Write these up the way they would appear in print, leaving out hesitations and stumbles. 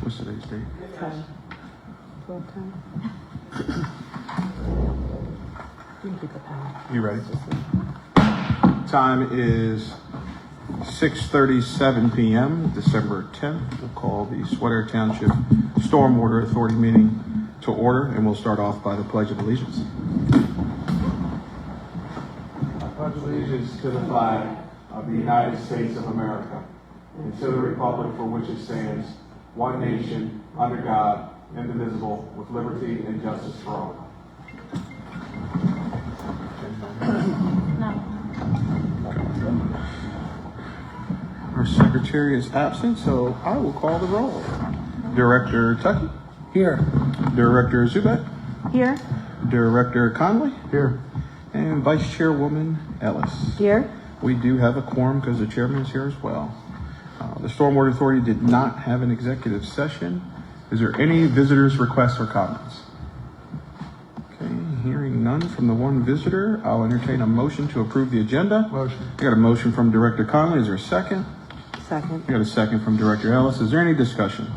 What's today's date? 12:10. You can keep the pen. You ready? Time is 6:37 p.m., December 10th. We'll call the Swatara Township Stormwater Authority meeting to order, and we'll start off by the Pledge of Allegiance. I pledge allegiance to the flag of the United States of America and to the republic for which it stands, one nation, under God, indivisible, with liberty and justice for all. Our secretary is absent, so I will call the roll. Director Tuckey? Here. Director Zubeck? Here. Director Conley? Here. And Vice Chairwoman Ellis. Here. We do have a quorum because the chairman is here as well. The Stormwater Authority did not have an executive session. Is there any visitors' requests or comments? Okay, hearing none from the one visitor, I'll entertain a motion to approve the agenda. Motion. I got a motion from Director Conley. Is there a second? Second. I got a second from Director Ellis. Is there any discussion?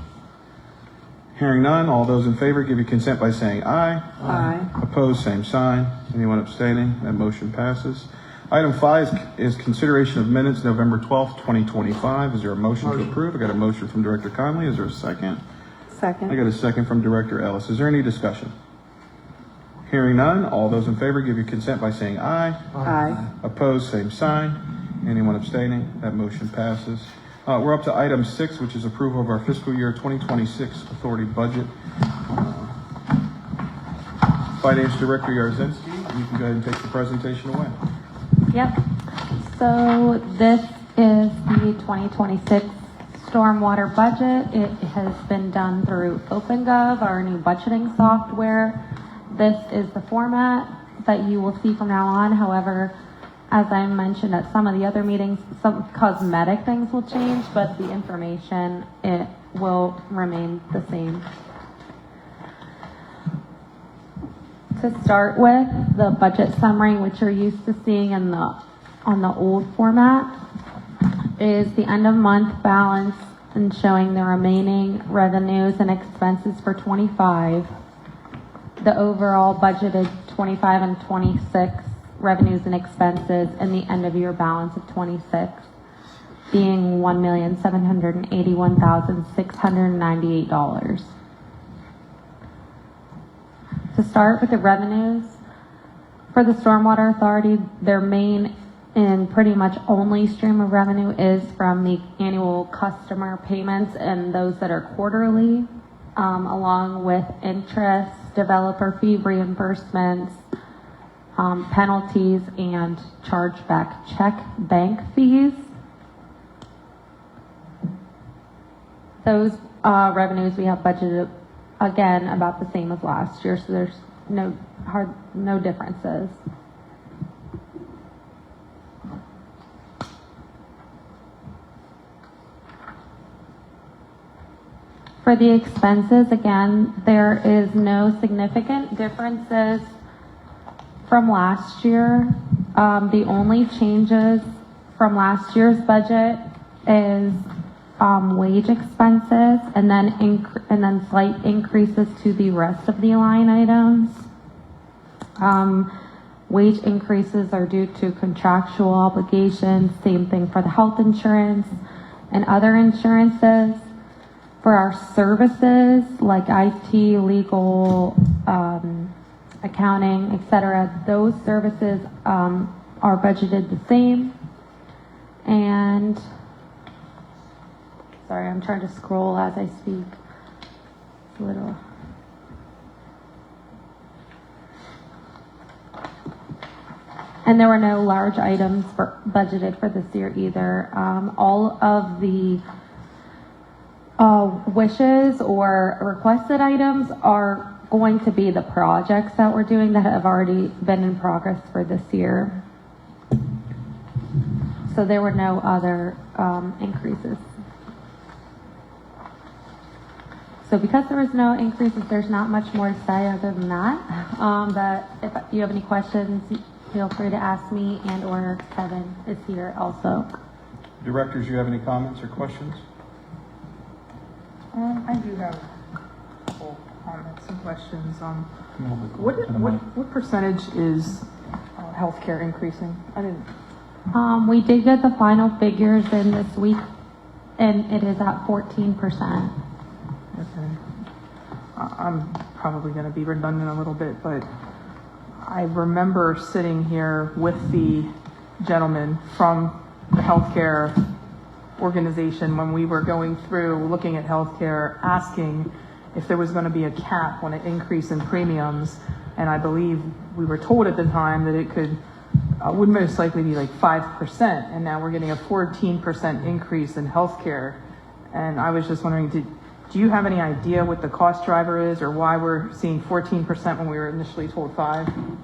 Hearing none, all those in favor give your consent by saying aye. Aye. Opposed, same sign. Anyone abstaining? That motion passes. Item 5 is consideration of minutes, November 12th, 2025. Is there a motion to approve? I got a motion from Director Conley. Is there a second? Second. I got a second from Director Ellis. Is there any discussion? Hearing none, all those in favor give your consent by saying aye. Aye. Opposed, same sign. Anyone abstaining? That motion passes. We're up to item 6, which is approval of our fiscal year 2026 authority budget. Finance Director Yarzynski, you can go ahead and take the presentation away. Yep. So this is the 2026 stormwater budget. It has been done through OpenGov, our new budgeting software. This is the format that you will see from now on. However, as I mentioned at some of the other meetings, some cosmetic things will change, but the information, it will remain the same. To start with, the budget summary, which you're used to seeing in on the old format, is the end of month balance and showing the remaining revenues and expenses for 25, the overall budgeted 25 and 26 revenues and expenses, and the end of year balance of 26 being $1,781,698. To start with the revenues, for the Stormwater Authority, their main and pretty much only stream of revenue is from the annual customer payments and those that are quarterly, along with interest, developer fee reimbursements, penalties, and chargeback check bank fees. Those revenues we have budgeted again about the same as last year, so there's no differences. For the expenses, again, there is no significant differences from last year. The only changes from last year's budget is wage expenses, and then slight increases to the rest of the line items. Wage increases are due to contractual obligations, same thing for the health insurance and other insurances. For our services like IT, legal, accounting, etc., those services are budgeted the same. And sorry, I'm trying to scroll as I speak. It's a little. And there were no large items budgeted for this year either. All of the wishes or requested items are going to be the projects that we're doing that have already been in progress for this year. So there were no other increases. So because there was no increases, there's not much more to say other than that. But if you have any questions, feel free to ask me, and or Kevin is here also. Directors, you have any comments or questions? I do have a couple comments and questions. What percentage is healthcare increasing? I didn't. We did get the final figures in this week, and it is at 14%. Okay. I'm probably going to be redundant a little bit, but I remember sitting here with the gentleman from the healthcare organization when we were going through looking at healthcare, asking if there was going to be a cap on an increase in premiums, and I believe we were told at the time that it would most likely be like 5%, and now we're getting a 14% increase in healthcare. And I was just wondering, do you have any idea what the cost driver is, or why we're seeing 14% when we were initially told 5%?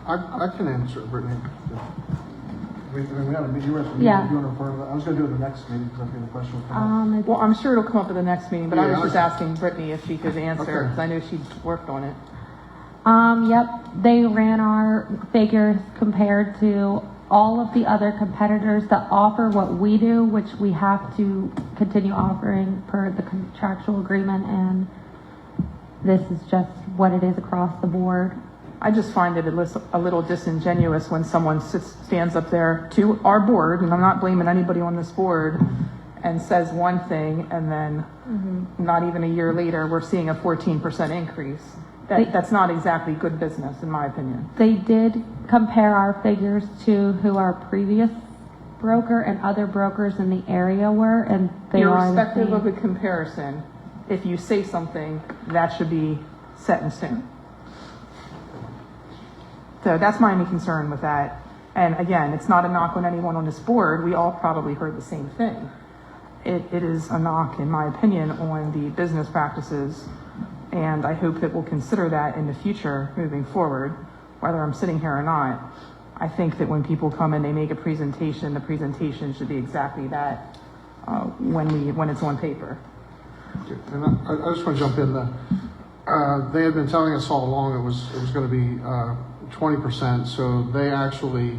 I can answer it, Brittany. We had a meeting, you were at the meeting, Yeah. you want to refer to that? I was going to do it the next meeting because I think the question will come up. Well, I'm sure it'll come up at the next meeting, but I Yeah, was just I- asking Brittany if she could answer, Okay. because I know she's worked on it. Yep, they ran our figures compared to all of the other competitors that offer what we do, which we have to continue offering per the contractual agreement, and this is just what it is across the board. I just find it a little disingenuous when someone stands up there to our board, and I'm not blaming anybody on this board, and says one thing, and then not even a year later, we're seeing a 14% increase. That's not exactly good business, in my opinion. They did compare our figures to who our previous broker and other brokers in the area were, and they are the Irrespective of same. a comparison, if you say something, that should be set in stone. So that's my only concern with that. And again, it's not a knock on anyone on this board. We all probably heard the same thing. It is a knock, in my opinion, on the business practices. And I hope that we'll consider that in the future moving forward, whether I'm sitting here or not. I think that when people come and they make a presentation, the presentation should be exactly that when it's on paper. And I just want to jump in. They had been telling us all along it was going to be 20%, so they actually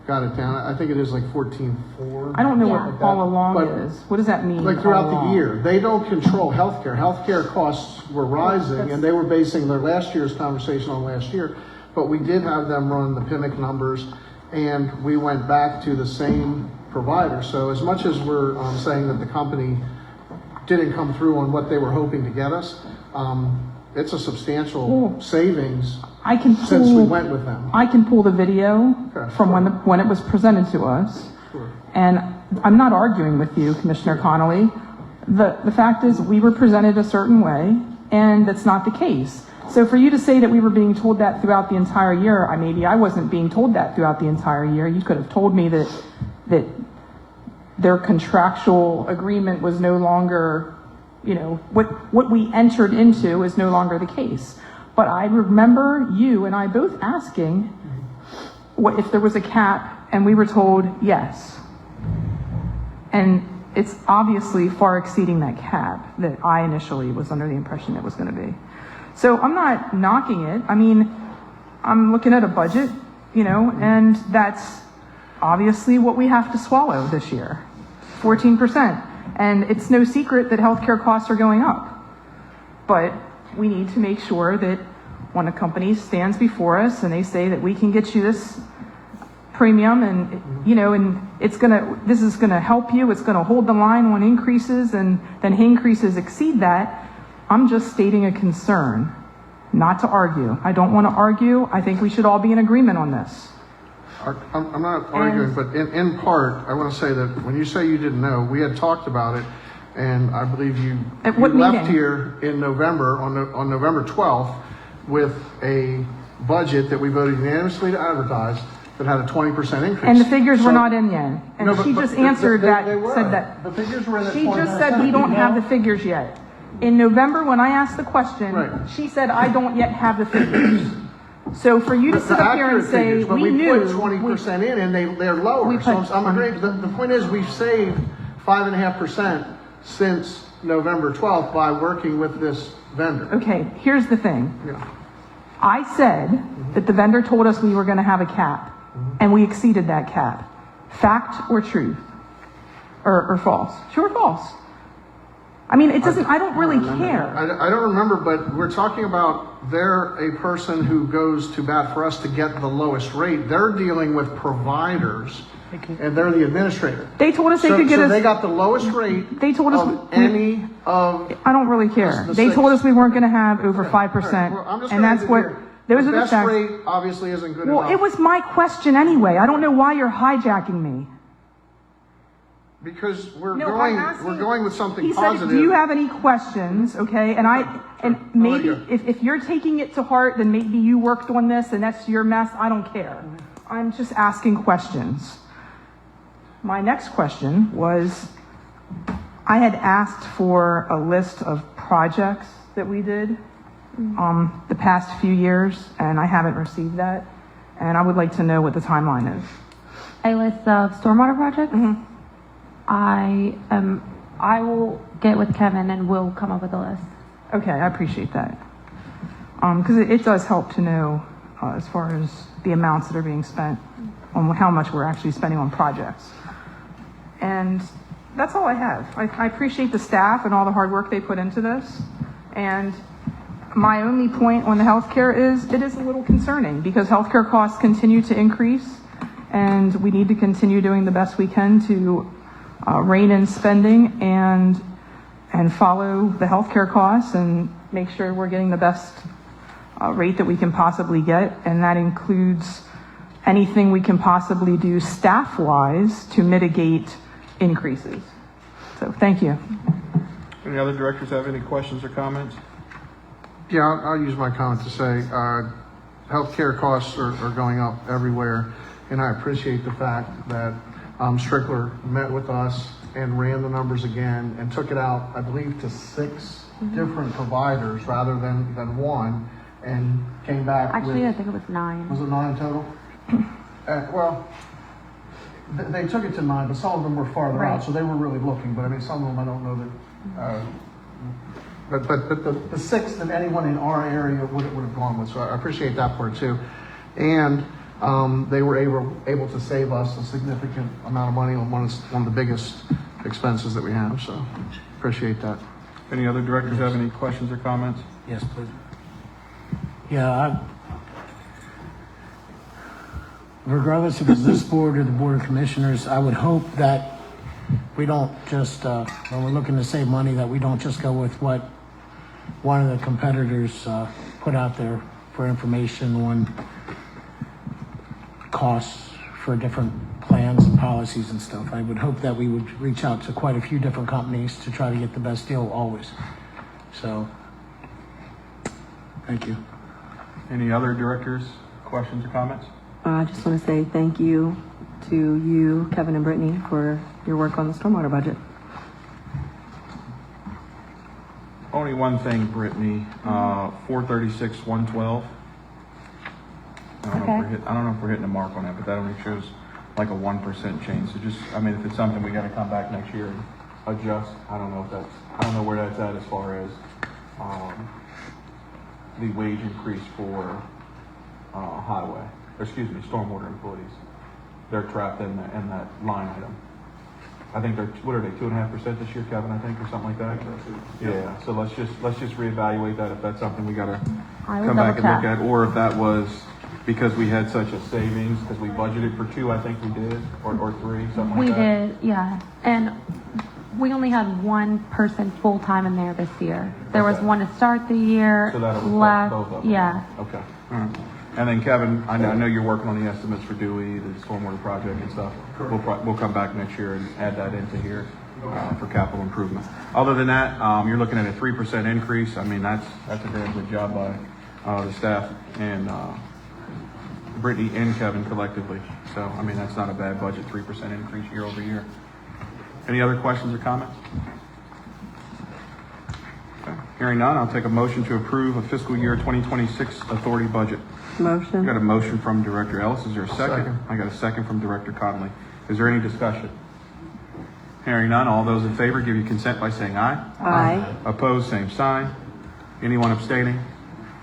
got it down. I think it is like 14.4. I don't know Yeah. what all along But- is. What does that mean? Like all throughout the along? year, they don't control healthcare. Healthcare costs were rising, and they were basing their last year's conversation on last year. But we did have them run the PIMIC numbers, and we went back to the same provider. So as much as we're saying that the company didn't come through on what they were hoping to get us, it's a substantial savings I can since we pull, went with them. I can pull the video Okay. from when it was presented to us. Sure. And I'm not arguing with you, Commissioner Connolly. The fact is, we were presented a certain way, and that's not the case. So for you to say that we were being told that throughout the entire year, maybe I wasn't being told that throughout the entire year. You could have told me that their contractual agreement was no longer, what we entered into is no longer the case. But I remember you and I both asking what if there was a cap, and we were told yes. And it's obviously far exceeding that cap that I initially was under the impression it was going to be. So I'm not knocking it. I mean, I'm looking at a budget, and that's obviously what we have to swallow this year, 14%. And it's no secret that healthcare costs are going up. But we need to make sure that when a company stands before us and they say that we can get you this premium and, and this is gonna help you, it's gonna hold the line on increases, and then increases exceed that, I'm just stating a concern, not to argue. I don't want to argue. I think we should all be in agreement on this. I'm not arguing, but in part, I want to say that when you say you didn't know, we had talked about it, and I believe you At what left meeting? here in November, on November 12th, with a budget that we voted unanimously to advertise that had a 20% increase. And the figures were So- not in yet. And No, but- she but just answered they that, were. said that. The figures were in at She just said 20%. we don't have the figures yet. In November, when I asked the question, Right. she said, I don't yet have the figures. So for you to sit up here and accurate say, figures, but we we knew. put 20% in, and they're lower. We So put I'm agreeing. The point is, we've saved 5.5% since November 12th by working with this vendor. Okay, here's the thing. Yeah. I said that the vendor told us we were going to have a cap, and we exceeded that cap. Fact or truth? or false? True or false? I mean, it doesn't, I don't really care. I don't remember, but we're talking about they're a person who goes to bat for us to get the lowest rate. They're dealing with providers, and they're the administrator. They told us they could get So us. they got the lowest rate They told us of any of. I don't really care. The They six. told us we weren't going to have over 5%, Well, I'm just and ready that's to what, hear. those are the best facts. rate obviously isn't good Well, enough. it was my question anyway. I don't know why you're hijacking me. Because we're No, going, I'm asking- we're going with something He positive. said, do you have any questions? Okay, and maybe I'll let if you're taking it to heart, then maybe you worked on this and that's your mess. I don't care. I'm just asking questions. My next question was, I had asked for a list of projects that we did the past few years, and I haven't received that. And I would like to know what the timeline is. A list of stormwater projects? I will get with Kevin and we'll come up with a list. Okay, I appreciate that. Because it does help to know as far as the amounts that are being spent on how much we're actually spending on projects. And that's all I have. I appreciate the staff and all the hard work they put into this. And my only point on the healthcare is it is a little concerning because healthcare costs continue to increase and we need to continue doing the best we can to rein in spending and follow the healthcare costs and make sure we're getting the best rate that we can possibly get. And that includes anything we can possibly do staff-wise to mitigate increases. So thank you. Any other directors have any questions or comments? Yeah, I'll use my comment to say, healthcare costs are going up everywhere, and I appreciate the fact that Strickler met with us and ran the numbers again and took it out, I believe, to 6 different providers rather than one, and came back Actually, I with, think it was 9. was it 9 total? Well, they took it to 9, but some of them were farther Right. out, so they were really looking, but I mean, some of them I don't know that, but the 6 that anyone in our area would have gone with, so I appreciate that part too. And they were able to save us a significant amount of money on one of the biggest expenses that we have, so appreciate that. Any other directors have any questions or comments? Yes, please. Yeah, regardless if it's this board or the Board of Commissioners, I would hope that we don't just, when we're looking to save money, that we don't just go with what one of the competitors put out there for information on costs for different plans and policies and stuff. I would hope that we would reach out to quite a few different companies to try to get the best deal always. So, thank you. Any other directors, questions or comments? I just want to say thank you to you, Kevin and Brittany, for your work on the stormwater budget. Only one thing, Brittany, 436, 112. I don't know if we're hitting a mark on that, but that only shows like a 1% change. So just, I mean, if it's something we got to come back next year and adjust, I don't know where that's at as far as the wage increase for stormwater employees. They're trapped in that line item. I think what are they, 2.5% this year, Kevin, I think, or something like that? Yeah, so let's just reevaluate that if that's something we gotta I will come back and double look check. at, or if that was because we had such a savings, because we budgeted for 2, I think we did, or 3, something We like that. did, yeah. And we only had one person full-time in there this year. There was Okay. one to start the year, So that'll reflect left, both of them. yeah. Okay, all right. And then Kevin, I know you're working on the estimates for Dewey, the stormwater project and stuff. We'll come back next year and add that into here for capital improvement. Other than that, you're looking at a 3% increase. I mean, that's a damn good job by the staff and Brittany and Kevin collectively. So, I mean, that's not a bad budget, 3% increase year over year. Any other questions or comments? Okay. Hearing none, I'll take a motion to approve a fiscal year 2026 authority budget. I Motion. got a motion from Director Ellis. Is there a second? Second. I got a second from Director Connolly. Is there any discussion? Hearing none, all those in favor give you consent by saying aye. Aye. Opposed, same sign. Anyone abstaining?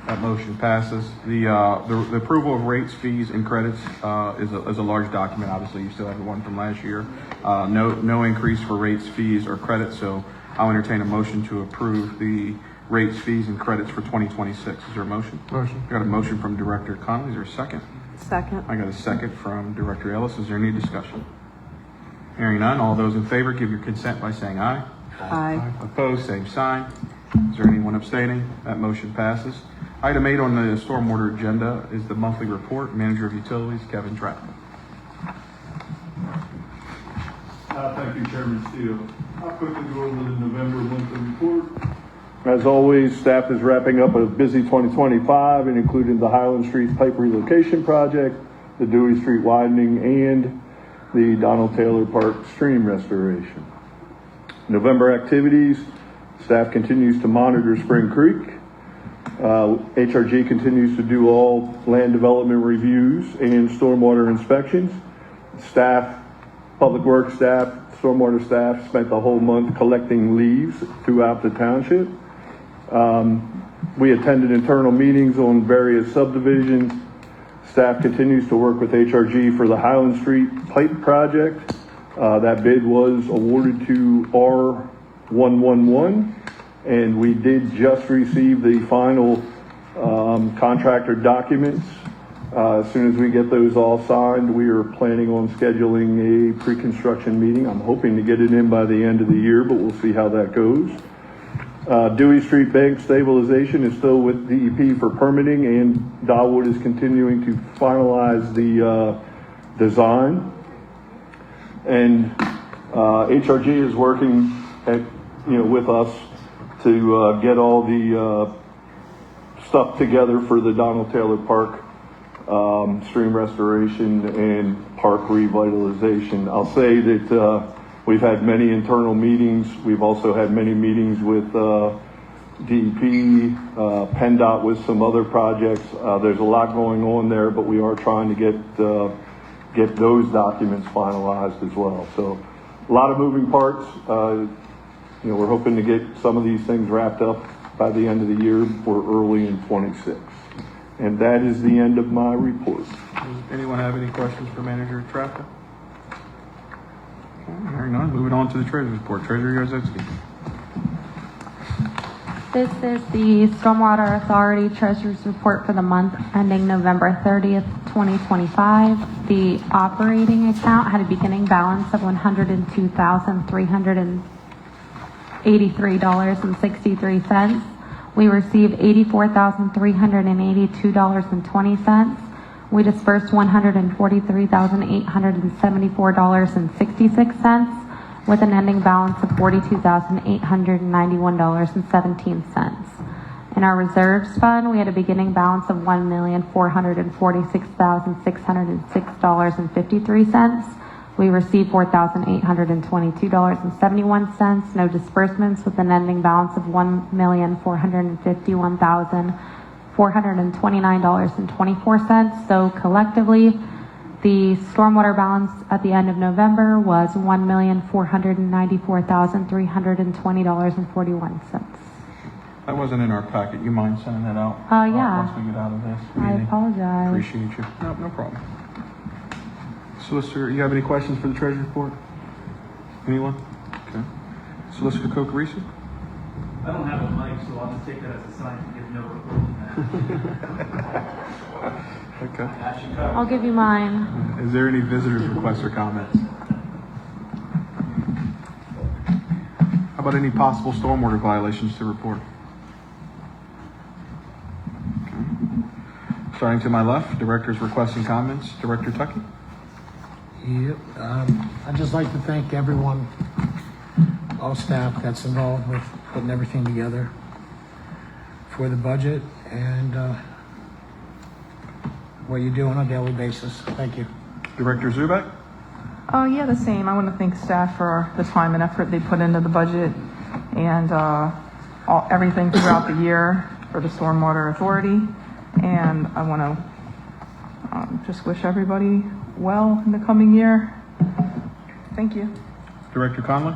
That motion passes. The approval of rates, fees, and credits is a large document. Obviously, you still have the one from last year. No increase for rates, fees, or credits, so I'll entertain a motion to approve the rates, fees, and credits for 2026. Is there a motion? Motion. I got a motion from Director Connolly. Is there a second? Second. I got a second from Director Ellis. Is there any discussion? Hearing none, all those in favor give your consent by saying aye. Aye. Opposed, same sign. Is there anyone abstaining? That motion passes. Item 8 on the stormwater agenda is the monthly report. Manager of Utilities, Kevin Trapp. Thank you, Chairman Steele. I'll quickly go over the November monthly report. As always, staff is wrapping up a busy 2025 and including the Highland Street pipe relocation project, the Dewey Street widening, and the Donald Taylor Park stream restoration. November activities, staff continues to monitor Spring Creek. HRG continues to do all land development reviews and stormwater inspections. Staff, public works staff, stormwater staff spent the whole month collecting leaves throughout the township. We attended internal meetings on various subdivisions. Staff continues to work with HRG for the Highland Street pipe project. That bid was awarded to R111, and we did just receive the final contractor documents. As soon as we get those all signed, we are planning on scheduling a pre-construction meeting. I'm hoping to get it in by the end of the year, but we'll see how that goes. Dewey Street bank stabilization is still with DEP for permitting, and Dawood is continuing to finalize the design. And HRG is working with us to get all the stuff together for the Donald Taylor Park stream restoration and park revitalization. I'll say that we've had many internal meetings. We've also had many meetings with DEP, PennDOT with some other projects. There's a lot going on there, but we are trying to get those documents finalized as well. So a lot of moving parts. We're hoping to get some of these things wrapped up by the end of the year or early in 26. And that is the end of my report. Does anyone have any questions for Manager Trapp? Hearing none, moving on to the Treasurer's report. Treasurer Yarzewski. This is the Stormwater Authority Treasurer's Report for the month ending November 30th, 2025. The operating account had a beginning balance of $102,383.63. We received $84,382.20. We dispersed $143,874.66 with an ending balance of $42,891.17. In our reserves fund, we had a beginning balance of $1,446,606.53. We received $4,822.71. No disbursements with an ending balance of $1,451,429.24. So collectively, the stormwater balance at the end of November was $1,494,320.41. That wasn't in our packet. You mind sending that out? Yeah. Once we get out of this I meeting? apologize. Appreciate you. No problem. Solicitor, you have any questions for the Treasurer's report? Anyone? Okay. Solicitor Kokorisi? I don't have a mic, so I'll just take that as a sign to give no report. Okay. I'll give you mine. Is there any visitors' requests or comments? How about any possible stormwater violations to report? Okay. Starting to my left, directors requesting comments. Director Tuckey? Yep. I'd just like to thank everyone, all staff that's involved with putting everything together for the budget and what you do on a daily basis. Thank you. Director Zubek? Oh, yeah, the same. I want to thank staff for the time and effort they put into the budget and everything throughout the year for the Stormwater Authority. And I want to just wish everybody well in the coming year. Thank you. Director Conlon?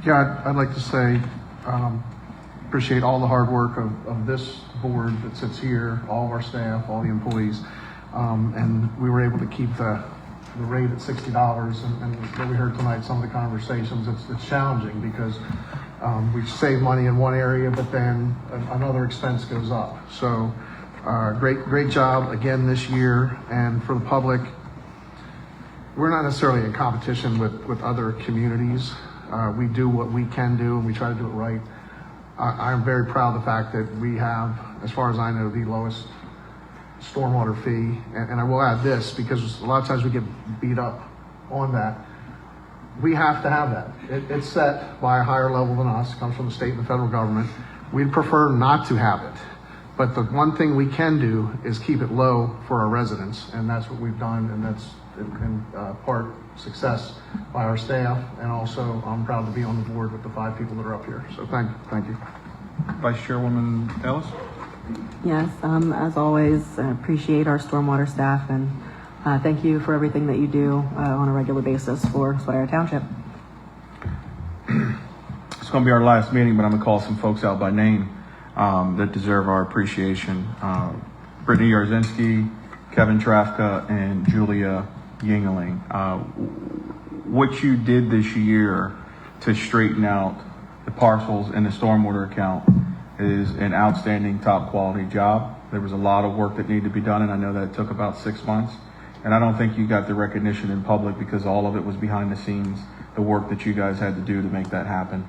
Yeah, I'd like to say, appreciate all the hard work of this board that sits here, all of our staff, all the employees. And we were able to keep the rate at $60, and what we heard tonight, some of the conversations, it's challenging because we save money in one area, but then another expense goes up. So great job again this year. And for the public, we're not necessarily in competition with other communities. We do what we can do, and we try to do it right. I'm very proud of the fact that we have, as far as I know, the lowest stormwater fee. And I will add this, because a lot of times we get beat up on that. We have to have that. It's set by a higher level than us. It comes from the state and the federal government. We'd prefer not to have it. But the one thing we can do is keep it low for our residents, and that's what we've done, and that's in part success by our staff, and also I'm proud to be on the board with the 5 people that are up here. So thank you. Vice Chairwoman Ellis? Yes, as always, I appreciate our stormwater staff, and thank you for everything that you do on a regular basis for Swatara Township. It's going to be our last meeting, but I'm going to call some folks out by name that deserve our appreciation. Brittany Yarzinski, Kevin Trafka, and Julia Yingling. What you did this year to straighten out the parcels in the stormwater account is an outstanding, top quality job. There was a lot of work that needed to be done, and I know that took about 6 months. And I don't think you got the recognition in public because all of it was behind the scenes, the work that you guys had to do to make that happen.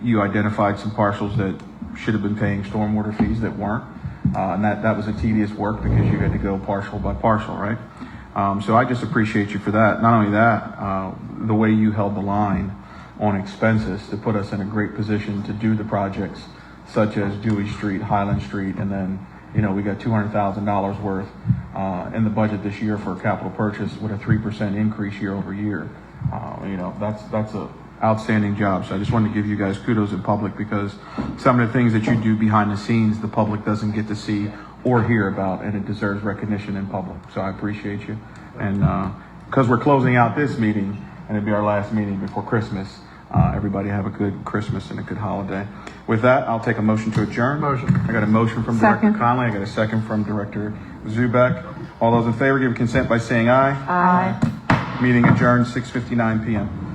You identified some parcels that should have been paying stormwater fees that weren't. And that was a tedious work because you had to go parcel by parcel, right? So I just appreciate you for that. Not only that, the way you held the line on expenses to put us in a great position to do the projects such as Dewey Street, Highland Street, and then, you know, we got $200,000 worth in the budget this year for a capital purchase with a 3% increase year over year. You know, that's a outstanding job. So I just wanted to give you guys kudos in public because some of the things that you do behind the scenes, the public doesn't get to see or hear about, and it deserves recognition in public. So I appreciate you. And because we're closing out this meeting, and it'll be our last meeting before Christmas, everybody have a good Christmas and a good holiday. With that, I'll take a motion to adjourn. Motion. I got a motion from Director Conley. I got a second from Director Zubek. All those in favor give consent by saying aye. Aye. Meeting adjourned, 6:59 p.m.